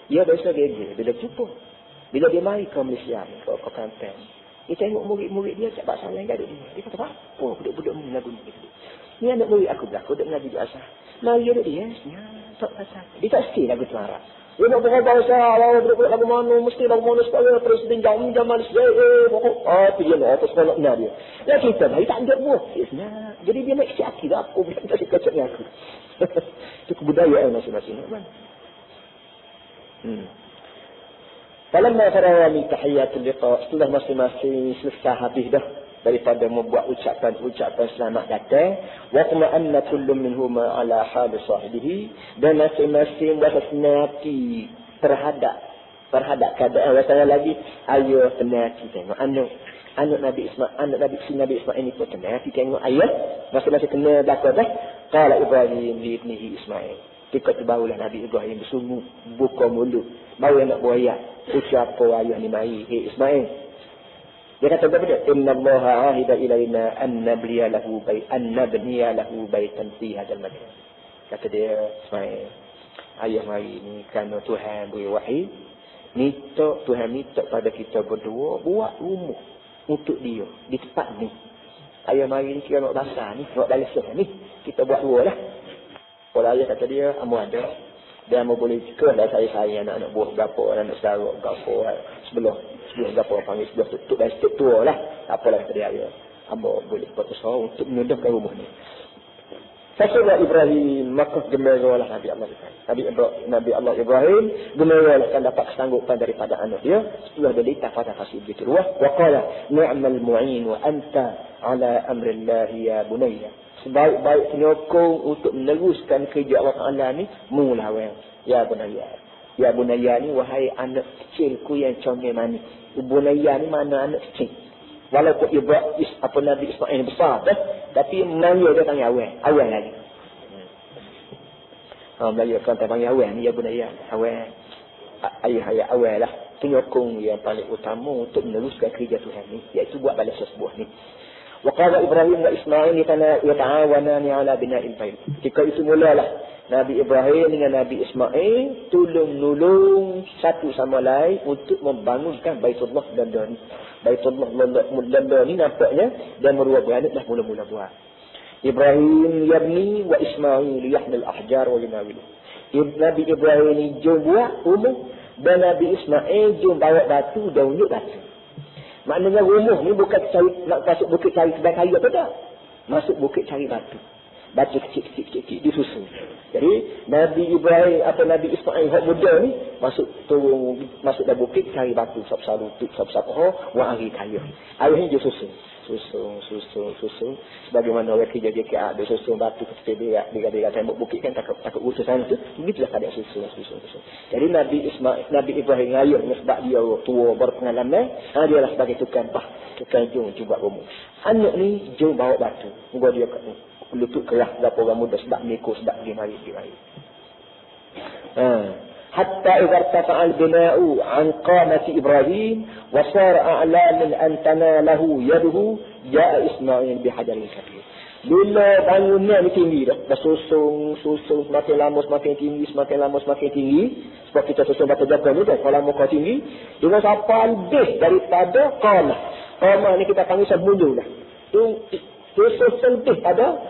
Dia biasa gagih bila jumpa. Bila dia mari ke Malaysia ni, ke Kelantan. Dia tengok murid-murid dia tak bahasa lain gaduh dia. Dia kata, apa budak-budak ni lagu ni? Ni anak murid aku berlaku, duduk mengaji biasa. Mari ada dia, tak pasal. Dia tak sikit lagu tu marah. Dia nak berbahasa Allah, budak-budak lagu mana, mesti lagu mana sekali, Presiden jam Malaysia, itu dia nak, apa sekolah nak dia. Ya kita, dia tak ada buah. Jadi dia nak isi hati lah, aku tak suka cakap dengan aku. Itu kebudayaan masing-masing. Falamma faragha min tahiyyatil liqa, setelah masing-masing selesai habis dah daripada membuat ucapan selamat datang, wa anna kullu minhuma ala hal sahibihi, dan masing-masing berasa senang hati terhadap keadaan rasanya lagi ayah tenang hati tengok anak Nabi Ismail ini pun tenang hati tengok ayah masing-masing kena belakang dah. Qala Ibrahim li ibnihi Ismail, ketika barulah Nabi Ibrahim bersungguh buka mulut baru nak buaya ucap ayah ni mari Ismail. Dia kata berbeda. Inna Allah ahida ilaina an nabniya lahu baitan fi hadzal makan. Kata dia, Ismail, ayah mari ni kerana Tuhan beri wahyu, Tuhan minta pada kita berdua buat rumah untuk dia di tempat ni. Ayah mari ni kira nak basah ni, nak balasan ni, kita buat dua lah. Kalau ayah kata dia, amu ada. Dia amu boleh cekah dah saya anak-anak buah berapa, anak saudara berapa, sebelah berapa panggil sebelah tutup dan setiap tua lah. Tak apalah kata dia ayah. Hamba boleh buat usaha untuk menyedapkan rumah ni. Fasurah Ibrahim, maka gembiralah Nabi Allah Ibrahim. Nabi Allah Ibrahim gembiralah kan dapat kesanggupan daripada anak dia. Setelah dia ditafada kasih begitu luas. Wa qala ni'mal mu'in wa anta ala amrillahi ya bunayya. Sebaik-baik penyokong untuk meneruskan kerja Allah Ta'ala ni, mula wang. Ya bunayya. Ya bunayya ni, wahai anak kecilku yang comel manis. Bunayya ni mana anak kecil. Walaupun Nabi Ismail besar dah, tapi Melayu dia panggil awal lagi. Melayu kan panggil awal ni, ya bunayya, awal. Ayah awal lah. Penyokong yang paling utama untuk meneruskan kerja Tuhan ni, iaitu buat balas sebuah ni. Waqala Ibrahim wa Ismail yata'awanani ala bina'il bait. Ketika itu mulalah Nabi Ibrahim dengan Nabi Ismail tolong-menolong satu sama lain untuk membangunkan Baitullah dan ni. Baitullah dan ni nampaknya dan merua beranak dah mula-mula buat. Ibrahim yabni wa Ismail yahmil ahjar wa yunawil. Nabi Ibrahim ni jom buat rumah dan Nabi Ismail jom bawa batu dan unjuk batu. Maknanya rumah ni bukan cari, nak masuk bukit cari kedai kayu atau tak. Masuk bukit cari batu. Batu kecil-kecil disusun. Jadi Nabi Ibrahim atau Nabi Ismail hak muda ni masuk dalam bukit cari batu sab-sab lutut sab-sab wa ari kayu. Akhirnya dia susun. Sebagaimana orang kerja dia ada susun batu ke dia tembok bukit kan takut usus sana tu. Begitulah kadang susun. Jadi Nabi Ibrahim ayahnya sebab dia tua berpengalaman, dia lah sebagai tukang jom cuba rumah. Anak ni jom bawa batu. Moga dia lutut keras berapa orang muda sebab mekor sebab dia mari. Hatta idza irtafa'a al-bina'u 'an qamati Ibrahim wa sara a'laman an tanalahu yaduhu ja'a Ismail bihajarin kabir. Bila bangunan ni tinggi dah susun semakin lama semakin tinggi sebab kita susun batu jaga ni kan kalau muka tinggi dengan siapa lebih daripada qamah ni kita panggil sembunyi dah tu susun lebih pada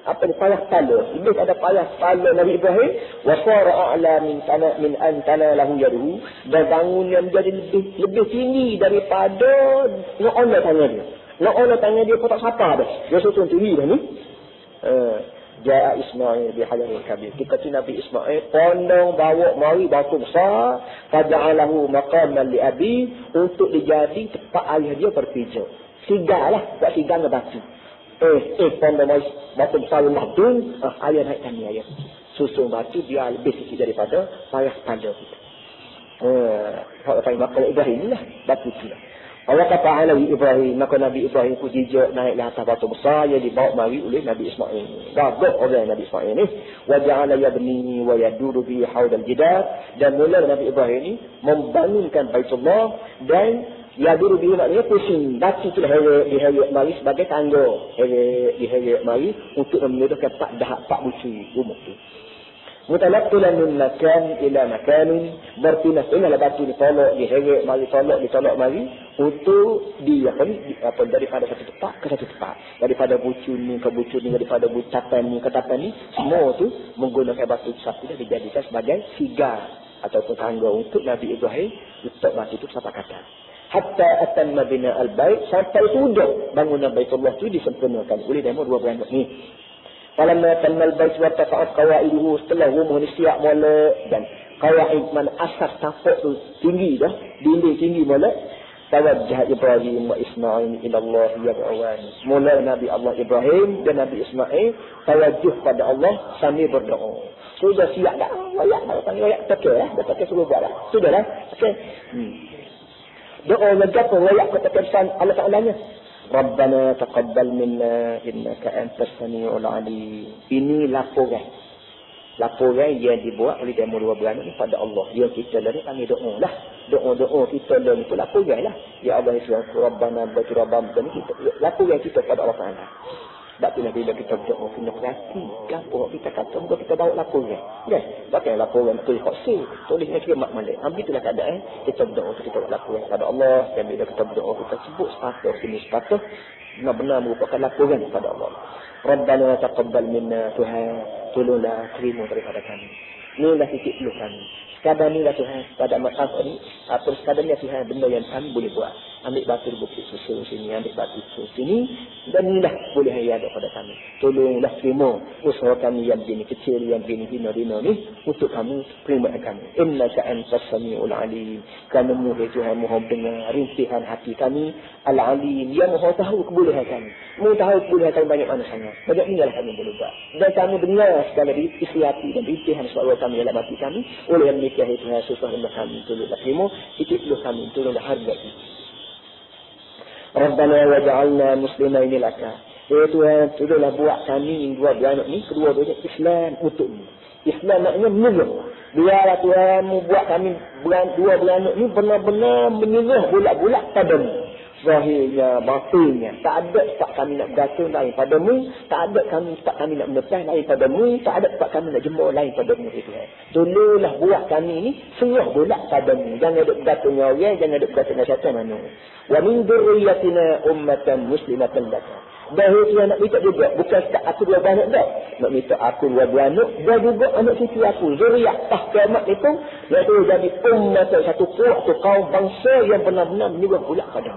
payah tala. Lebih ada payah tala Nabi Ibrahim. Wasara a'la min antana lahu yaduhu. Dan bangunan jadi lebih tinggi daripada nak tangan dia. Nak tangan dia pun tak sapa dah. Dia susun tinggi dah ni. Ja'a Ismail bihajarin kabir. Ketika Nabi Ismail pandang bawa mari batu besar. Faja'alahu maqaman li abi. Untuk dijadi tempat ayah dia berpijak. Sigal lah. Buat sigal dengan batu. Pandang batu besar batu, ayah naik tani ayah. Susun batu dia lebih sikit daripada payah tanda kita. Kalau saya makan Ibrahim lah, batu tu lah. Allah kata alawi Ibrahim, maka Nabi Ibrahim pun jijak naik ke atas batu besar yang dibawa mari oleh Nabi Ismail. Gagah oleh Nabi Ismail ni. Wa ja'ala yabni wa yaduru bi haudal jidar. Dan mula Nabi Ibrahim ni membangunkan Baitullah dan ya dulu dia maknanya pusing. Batu tu diheret mari sebagai tangga. Diheret mari untuk memudahkan pak buci rumah tu. Mutalaqqilan min makan ila makanin. Berpindah-pindah batu ditolak, diheret mari, ditolak mari. Untuk daripada satu tempat ke satu tempat. Daripada bucun ni ke bucun ni, daripada tapan ni ke tapan ni. Semua tu menggunakan batu satu dah dijadikan sebagai sigar ataupun tangga untuk Nabi Ibrahim. Letak batu tu sampai kata. Hatta atamma bina al-bait, sampai sudah bangunan Baitullah tu disempurnakan oleh demo dua beranak ni. Falamma tamma al-bait wa tafa'at qawaiduhu, setelah rumah ni siap mula dan qawaid man asas tapak tu tinggi dah, dinding tinggi mula. Tawajjah Ibrahim wa Ismail ila Allah yad'uwan. Mula Nabi Allah Ibrahim dan Nabi Ismail tawajjuh pada Allah sambil berdoa. Sudah siap dah, wayak tak suruh buat dah. Sudahlah. Okey. Doa legap wayak kata pesan Allah Ta'ala-nya. Rabbana taqabbal minna innaka antas samiul alim. Ini laporan yang dibuat oleh demo dua beranak ni pada Allah. Dia kita dari panggil doa lah. Doa kita dan itu laporan lah. Ya Allah Islam Rabbana batu rabbam dan kita laporan kita pada Allah Ta'ala. Sebab itulah bila kita berdoa kena berhati. Apa kita kata muka kita bawa laporan. Kan? Pakai laporan tulis khasir. Tulisnya kira mak malik. Begitulah keadaan. Kita berdoa kita buat laporan kepada Allah. Dan bila kita berdoa kita sebut sepatah. Sini sepatah. Benar-benar merupakan laporan kepada Allah. Rabbana taqabbal minna Tuhan. Tolonglah terima daripada kami. Inilah titik peluh kami. Sekadar inilah Tuhan. Sekadar masalah ni. Atau sekadar ni Tuhan benda yang kami boleh buat. Ambil batu bukit susun sini, ambil batu susun sini. Dan inilah boleh ada pada kami. Tolonglah terima usaha kami yang begini kecil, yang begini dina-dina ni. Untuk kamu, terima kami. Innaka antas sami'ul alim. Kerana-Mu Tuhan Maha dengar rintihan hati kami. Al-alim, yang Maha tahu kebolehan kami. Mu tahu kebolehan kami banyak mana sangat. Banyak inilah kami boleh buat. Dan kamu dengar segala isi hati dan rintihan suara kami dalam hati kami. Oleh yang demikian Tuhan susah rendah kami. Tolonglah terima. Titiplah kami. Tolonglah hargai. Rabbana waj'alna muslimaini laka. Ya Tuhan, tolonglah buat kami dua beranak ni, kedua-duanya Islam untukmu. Islam maknanya menyerah. Biarlah Tuhan buat kami dua beranak ni benar-benar menyerah bulat-bulat padamu. Zahirnya, batinnya. Tak ada tempat kami nak bergantung lain padamu. Tak ada tempat kami nak menepas lain padamu. Tak ada tempat kami nak jemur lain padamu. Tolonglah buat kami ni serah bulat padamu. Jangan ada bergantungnya orang, jangan ada bergantungnya syaitan mana. Wa min dzurriyyatina ummatan muslimatan laka. Dan Tuhan nak minta juga. Bukan setakat aku dua beranak dah. Nak minta aku dua beranak. Dan juga anak cucu aku. Zuriat tak kiamat itu. Iaitu jadi umat satu kuat, satu kaum bangsa yang benar-benar menyebab pula pada.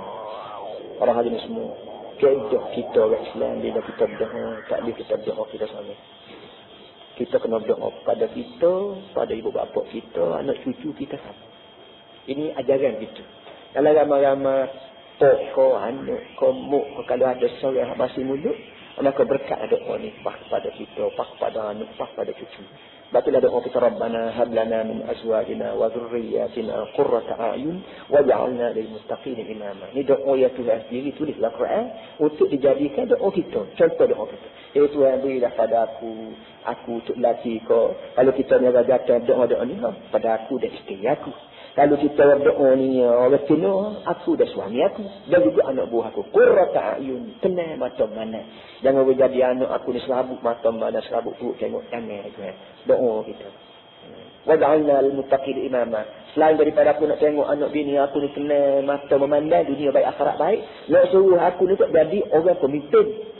Para hadirin semua. Kedah kita orang Islam. Bila kita berdoa. Tak boleh kita berdoa kita sama. Kita kena berdoa pada kita. Pada ibu bapa kita. Anak cucu kita sama. Ini ajaran kita. Kalau ramai-ramai pokok, anak, komuk, kalau ada seorang yang masih muda, maka berkat doa ni, pas kepada kita, pas kepada anak, pas kepada cucu. Batulah doa kita, Rabbana hablana min azwajina wa dhurriyyatina qurrata a'yun waj'alna lil muttaqina imama. Ini doa yang Tuhan sendiri tulis dalam Quran untuk dijadikan doa kita. Contoh doa kita. Ya Tuhan, berilah pada aku untuk lelaki kau. Kalau kita ni ada doa-doa ni, pada aku dan isteri aku. Kalau kita berdoa ni orang Cina, aku dan suami aku dan juga anak buah aku. Qurrata a'yun, tenang mata mana. Jangan berjadi anak aku ni serabut mata mana, serabut perut tengok jangan tuan. Doa kita. Waj'alna lil muttaqin imama. Selain daripada aku nak tengok anak bini aku ni tenang mata memandang dunia baik akhirat baik, nak suruh aku ni tak jadi orang pemimpin.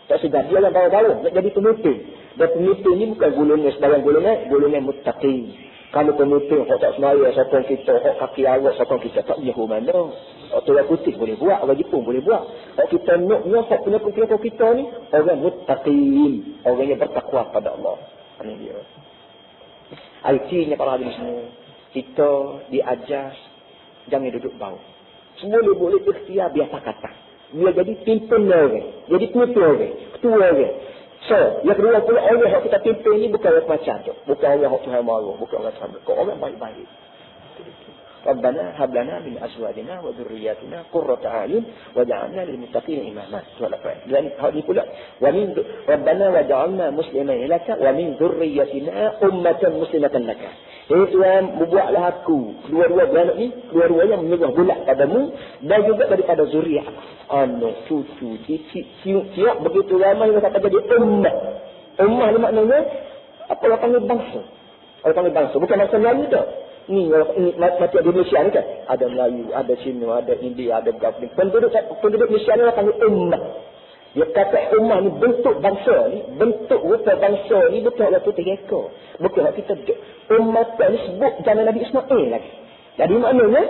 Tak sedar dia orang baru-baru nak jadi pemimpin. Dan pemimpin ni bukan golongan sebarang golongan muttaqin. Kalau pemimpin, tak semaya, sokong kita, kaki awak, sokong kita, tak jauh mana. Orang putih boleh buat, orang Jepun boleh buat. Kalau kita naknya, penyakit kita ni, orang muttaqin. Orang yang bertakwa pada Allah. Ini dia. Artinya para hadirin semua, kita diajar, jangan duduk bau. Semua boleh ikhtiar biasa kata. Dia jadi pimpin orang. Jadi pemimpin orang. Ketua orang. So, yang kedua pula orang yang kita pimpin ni bukan orang macam tu. Bukan orang yang Tuhan mahu. Bukan orang Tuhan. Bukan orang baik-baik. Rabbana hablana min azwajina wa dhurriyyatina qurrata a'yun waj'alna lil muttaqina imama. Dan hal ini pula Rabbana waj'alna muslimin laka wa min dhurriyyatina ummatan muslimatan laka. Tuhan, buatlah aku dua-dua beranak ni, dua-duanya menyerah bulat padamu dan juga daripada zuriat aku. Anak, cucu, cicit, cium-cium begitu ramai yang kata jadi ummah. Ummah ni maknanya apa orang panggil bangsa. Orang panggil bangsa, bukan bangsa Melayu tak. Ni macam di Malaysia ni kan. Ada Melayu, ada Cina, ada India, ada berapa. Penduduk Malaysia ni orang panggil ummah. Dia kata ummah ni bentuk bangsa ni, bentuk rupa bangsa ni bukan orang putih reka. Bukan orang kita ummah ni sebut zaman Nabi Ismail lagi. Jadi maknanya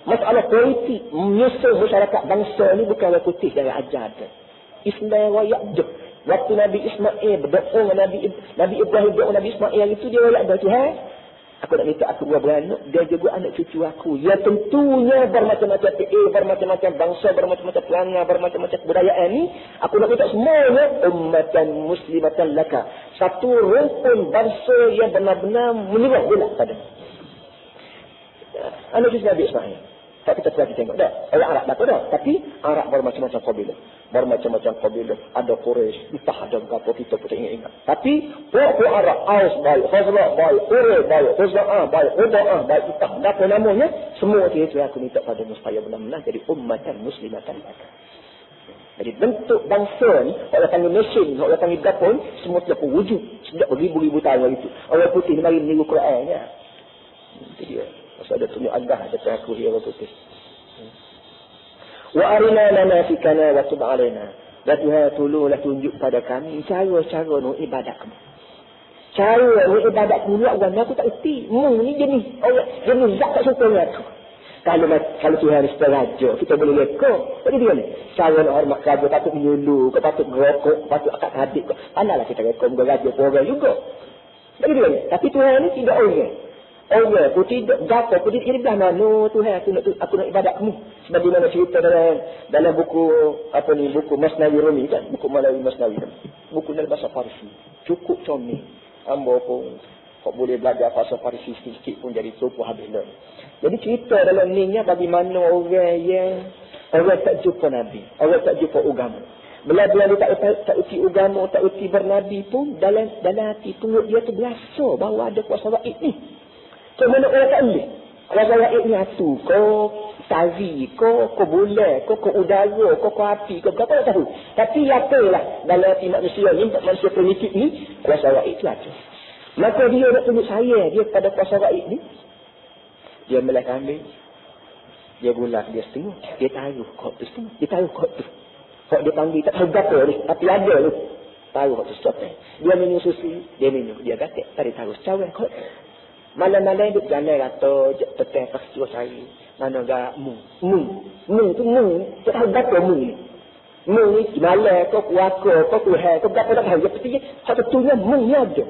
masalah politik menyusun masyarakat bangsa ni bukan orang putih dari ajar dia. Islam rakyat je. Waktu Nabi Ismail berdoa dengan Nabi Ibrahim berdoa Nabi Ismail itu dia rakyat dah Tuhan. Aku nak minta aku dua beranak, dia juga anak cucu aku. Ya tentunya bermacam-macam PA, bermacam-macam bangsa, bermacam-macam perangai, bermacam-macam kebudayaan ni. Aku nak minta semuanya ummatan muslimatan laka. Satu rumpun bangsa yang benar-benar menyerah bulat pada. Anak cucu Nabi Ismail. Tak kita pergi tengok dah. Orang Arab tak tahu dah. Tapi Arab bermacam-macam kabilah. Bermacam-macam kabilah. Ada Quraisy, entah ada berapa kita pun tak ingat. Tapi pokok Arab, Aus baik, Khazraj baik, Quraisy baik, Khuza'ah baik, Ubaah baik, entah apa namanya, semua itu aku minta pada supaya benar-benar jadi ummatan muslimatan laka. Jadi bentuk bangsa ni, orang panggil mesin, orang panggil gapun, semua sudah wujud. Sejak beribu-ribu tahun itu. Orang putih ni mari meniru Quran ya. Itu dia. Masa ada tunjuk agah depan aku dia orang putih. Wa arina manasikana wa tub alaina. Dan Tuhan tolonglah tunjuk pada kami cara-cara nak ibadat kamu. Cara nak ibadat kamu ni orang aku tak erti. Ni jenis orang jenis zat tak suka dengan aku. Kalau Tuhan ni raja, kita boleh lekor. Jadi dia ni, cara nak hormat raja, patut menyuluh, kau patut merokok, patut akak adik kau. Pandailah kita lekor raja orang juga. Jadi dia ni, tapi Tuhan ni tidak orang. Allah pun tidak gapo pun dia bilang mana Tuhan aku nak ibadat kamu. Sebab di mana cerita dalam buku buku Masnawi Rumi kan, buku Malawi Masnawi. Buku dalam bahasa Farsi. Cukup comel. Hamba pun kau boleh belajar bahasa Farsi sikit pun jadi cukup habis dah. Jadi cerita dalam ni nya bagaimana orang tak jumpa Nabi, orang tak jumpa agama. Bila-bila dia tak uti agama, tak uti bernabi pun dalam hati perut dia tu berasa bahawa ada kuasa gaib ni. Macam mana orang tak boleh? Kuasa gaib ni atu, kau tari, kau bulan, kau udara, kau api, kau tak tahu. Tapi apalah dalam hati manusia ni, manusia primitif ni, kuasa gaib tu ada. Maka dia nak tunjuk saya dia pada kuasa gaib ni. Dia melek kambing. Dia bulat dia setengah. Dia taruh kok tu setengah. Dia taruh kok tu. Kok dia panggil tak tahu berapa ni. Tapi ada tu. Taruh kok tu setengah. Dia minum susu. Dia minum. Dia gatek. Tadi taruh cawan kok. Malam-malam duduk jalan kata. Petang pas cuba cari. Mana gak mung. Mung tu mung. Tak tahu berapa mung ni. Mung ni malam kau kuaka. Kau Tuhan. Kau berapa tak tahu. Dia petinya. Satu tunya mung ni ada.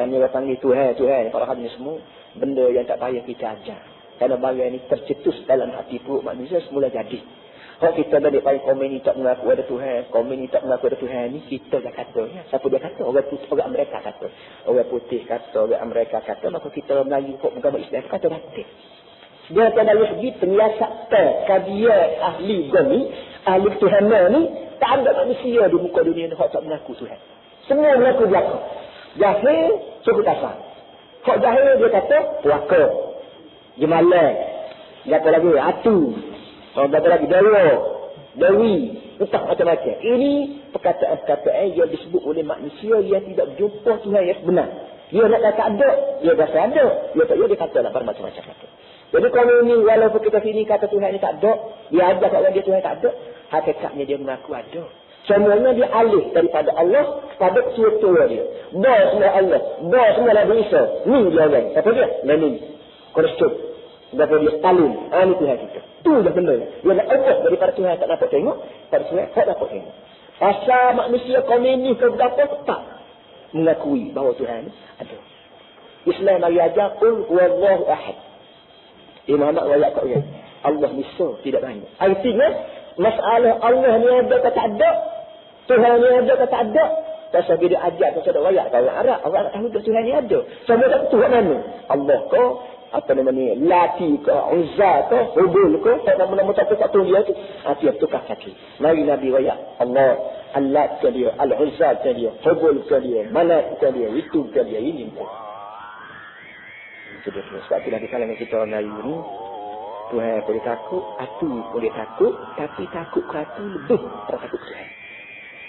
Ni orang panggil Tuhan. Kalau hadis semua. Benda yang tak payah kita ajar. Kerana barang ni tercetus dalam hati perut manusia semula jadi. Kalau kita dah dipanggil komen ni tak mengaku ada Tuhan. Komen ni tak mengaku ada Tuhan ni. Kita dah kata. Ya. Siapa dia kata? Orang Amerika kata. Orang putih kata. Orang Amerika kata. Maka kita Melayu kok agama Islam kata batik. Dia kata dari segi penyiasat kadia ahli goni. Ahli Tuhan ni. Tak ada manusia di muka dunia ni. Yang tak mengaku Tuhan. Semua mengaku belakang. Jahil cukup kasar. Kok jahil dia kata puaka. Jemalah. Dia kata lagi atu. Orang kata lagi dewi. Entah macam-macam. Ini perkataan-perkataan yang disebut oleh manusia yang tidak jumpa Tuhan yang sebenar. Dia nak kata ada. Dia rasa ada. Dia tak dia kata lah bermacam-macam kata. Jadi kalau ini walaupun kita sini kata Tuhan ni tak ada. Dia ajak kat orang dia Tuhan tak ada. Hakikatnya dia mengaku ada. Semuanya dia alih daripada Allah kepada ketua dia. Dah semua Allah. Dah semua Nabi Isa. Ni dia orang. Siapa dia? Lenin. Khrushchev. Daripada dia Stalin. Ini Tuhan kita. Tu dah benda. Dia nak ubah daripada Tuhan tak dapat tengok. Pada Tuhan tak dapat tengok. Asal manusia komunis ke berapa tak mengakui bahawa Tuhan ada. Islam mari ajar qul huwallahu ahad. Muhammad wayak kat orang. Allah bisa tidak banyak. Artinya masalah Allah ni ada ke tak ada? Tuhan ni ada ke tak ada? Pasal bila ajar pasal ada wayak orang Arab. Orang Arab tahu Tuhan ni ada. Sama tak tahu kat mana? Allah ke? Apa nama ni? Lati ke? Uzza ke? Hubul ke? Tak nama-nama tak tahu dia tu. Dia tukar kaki. Mari Nabi wayak. Allah. Al-Lat ke dia. Al-Uzza ke dia. Hubul ke dia. Manat ke dia. Itu ke dia. Ini pun. Itu dia. Sebab itulah di kalangan kita orang Melayu ni. Tuhan boleh takut, atu boleh takut, tapi takut ke atu lebih daripada takut Tuhan.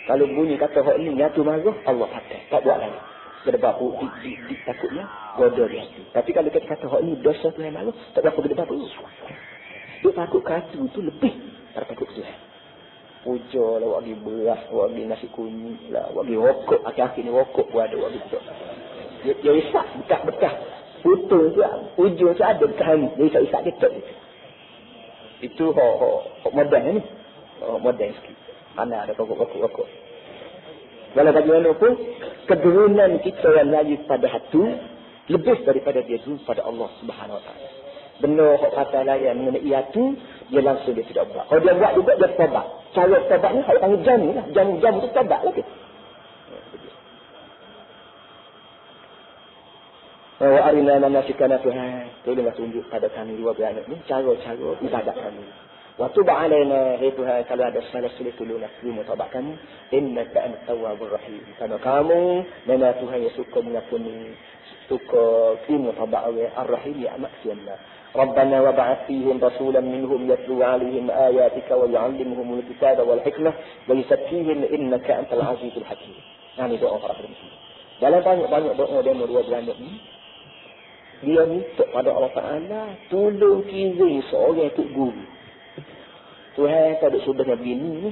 Kalau bunyi kata hak ni atu marah, Allah patah, tak buat lagi. Gedebak di takutnya, bodoh dia hati. Tapi kalau kita kata hak ni dosa Tuhan marah, tak berapa gedebak pun. Dia takut ke atu tu lebih daripada takut Tuhan. Puja lah, wagi beras, wagi nasi kunyit lah, wagi rokok, akhir-akhir ni rokok pun ada wagi tu. Dia isak, bekas-bekas. Putung tu, ujung tu ada bekas ni. Dia isak-isak dia tu. Itu modern ni. Modern sikit. Mana ada rokok. Walau bagaimanapun, keturunan kita yang Melayu pada hatu lebih daripada dia dulu pada Allah Subhanahu Wa Taala. Benar kata lain mengenai hatu, dia langsung dia tidak buat. Kalau dia buat juga, dia tobat. Cara tobat ni, kalau panggil jam ni lah. Jam tu tobat lagi. Wa arina manasikana Tuhan. Tolonglah tunjuk pada kami dua beranak ni cara-cara ibadat kami. Wa tub alaina hai Tuhan, kalau ada salah silap tolonglah terima taubat kami. Innaka antat tawwabur rahim. Karena kamu memang Tuhan yang suka mengampuni, suka terima taubat orang ar-rahim ya maksudnya. Rabbana wa ba'ath fihim rasulan minhum yatlu 'alaihim ayatika wa yu'allimuhumul kitaba wal hikmah wa yuzakkihim innaka antal azizul hakim. Ini doa para muslimin. Dalam banyak doa demo dua beranak ni, dia minta pada Allah Ta'ala tolong kirim seorang tok guru. Tuhan tak ada sudahnya begini ni.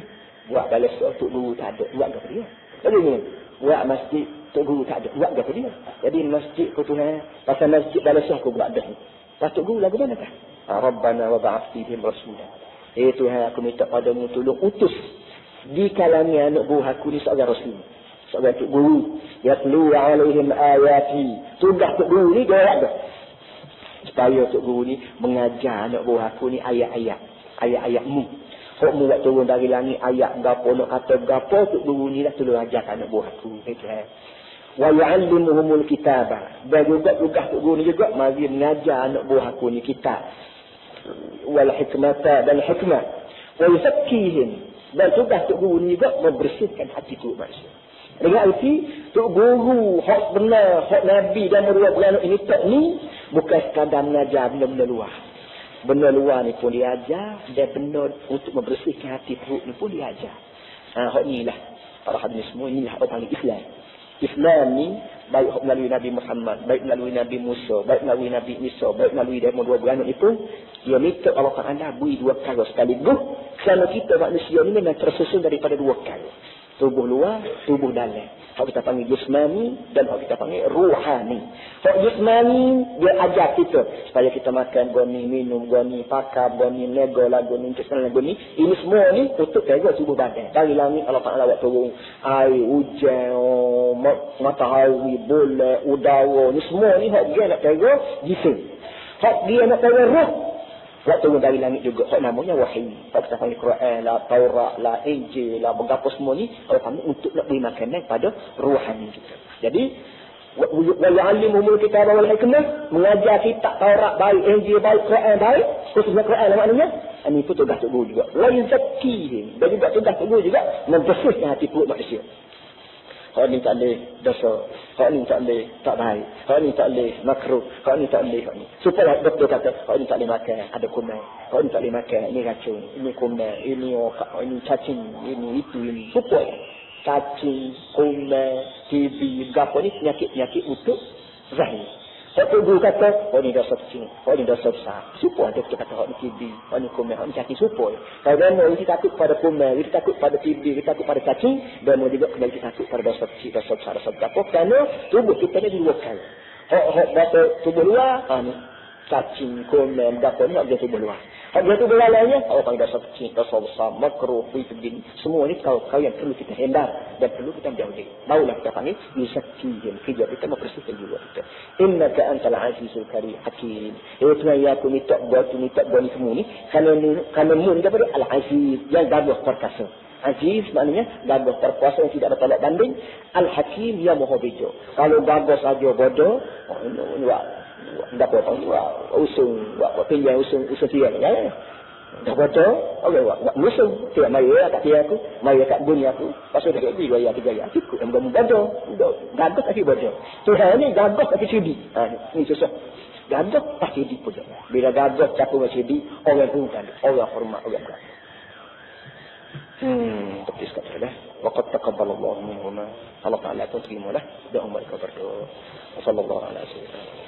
Buat balas tok guru tak ada. Buat apa dia? Jadi ni. Buat masjid tok guru tak ada. Buat apa dia? Jadi masjid ke Tuhan. Pasal masjid balas aku buat dah. Tok guru lagu mana kan? Rabbana wa ba'ath fihim rasulah. Tuhan, aku minta padamu tolong utus di kalangan anak buah aku ni seorang rasul, seorang tok guru, yatlu alaihim ayati. Tugas tok guru ni dia ada, supaya tok guru ni mengajar anak buah aku ni ayat-ayatmu. Kok mu buat turun dari langit ayat gapo nak kata gapo, tok guru ni lah tolong ajar anak buah aku. Wa yu'allimuhumul kitaba. Dan juga tok guru ni juga mari mengajar anak buah aku ni kitab. Wal hikmata, dan hikmah. Wa yuzakkihim. Dan tugas tok guru ni juga membersihkan hati tu manusia. Dengan arti tok guru hak benar, hak nabi dan meruat ini tak ni bukan sekadar mengajar benda-benda luar. Benda luar ni pun diajar, dan benda untuk membersihkan hati perut ni pun diajar. Hak inilah para hadirin semua, inilah apa panggil Islam. Islam ni baik melalui Nabi Muhammad, baik melalui Nabi Musa, baik melalui Nabi Isa, baik melalui demo dua beranak itu, dia minta Allah Ta'ala bui dua perkara sekaligus. Kerana kita manusia ni memang tersusun daripada dua perkara. Tubuh luar, tubuh dalam. Hak kita panggil jismani dan hak kita panggil ruhani. Hak jismani dia ajar kita supaya kita makan goni, minum goni, pakai goni, nego lagu ni, ceksan lagu ni. Ini semua ni untuk jaga tubuh badan. Dari langit Allah Ta'ala buat turun air, hujan, matahari, bulan, udara. Ni semua ni hak dia nak jaga jisim. Hak dia nak jaga roh. Buat turun dari langit juga. Hak namanya wahyu. Hak kita panggil Quran lah, Taurat lah, Injil lah, berapa semua ni Allah panggil untuk nak beri makanan pada rohani kita. Jadi wa yu'allimuhumul kitaba wal hikmah, mengajar kitab Taurat baik, Injil baik, Quran baik, khususnya Quran lah maknanya. Ini itu tugas tok guru juga. Wa yuzakkihim, dan juga tugas tok guru juga membersihkan hati perut manusia. Hak ni tak boleh dosa, hak ni tak boleh tak baik, hak ni tak boleh makruh, hak ni tak boleh, hak ni. Supaya doktor kata, hak ni tak boleh makan, ada kuman, hak ni tak boleh makan, ini racun, ini kuman, ini okak, ini cacing, ini itu, ini. Supaya cacing, kuman, TB, gapo ni penyakit-penyakit untuk zahir. Hak tu guru kata, hak ni dosa kecil, hak ni dosa besar. Supaya doktor kata, hak ni TB, hak ni kuman, hak ni cacing, supaya. Kalau kita takut pada kuman, kita takut pada TB, kita takut pada cacing, dan juga kembali kita takut pada dosa kecil, dosa besar, dosa besar. Kerana tubuh kita ni dua kali. Hak tubuh luar, ni cacing, kuman, gapo ni hak dia tubuh luar. Hak dia tubuh lainnya, hak panggil dosa kecil, dosa besar, makruh, begini. Semua ni kau yang perlu kita hindar dan perlu kita jauhi. Barulah kita panggil yuzakkihim, kerja kita membersihkan jiwa kita. Innaka antal azizul karim hakim. Tuhan yang aku minta buat ni semua ni kerana mu ni daripada al-aziz yang gagah perkasa. Aziz maknanya gagah perkuasa yang tidak ada tolak banding. Al-hakim yang maha bijak. Kalau gagah saja bodoh, dapat usung pinjam usung tiang ya. Dah baca, buat musuh. Tidak maya kat dia aku, maya kat dunia aku. Pasal dia pergi gaya 3 ayat. Cukup yang bodoh. Gagah tapi bodoh. Tuhan ni gagah tapi cudi. Ini susah. Gagah pasti cudi pun. Bila gagah campur dengan cudi, orang bukan, orang hormat, orang bukan. Tapi sekali dah. Waqad taqabbalallahu minhuma. Allah Ta'ala pun terimalah doa mereka berdua. Sallallahu alaihi wasallam.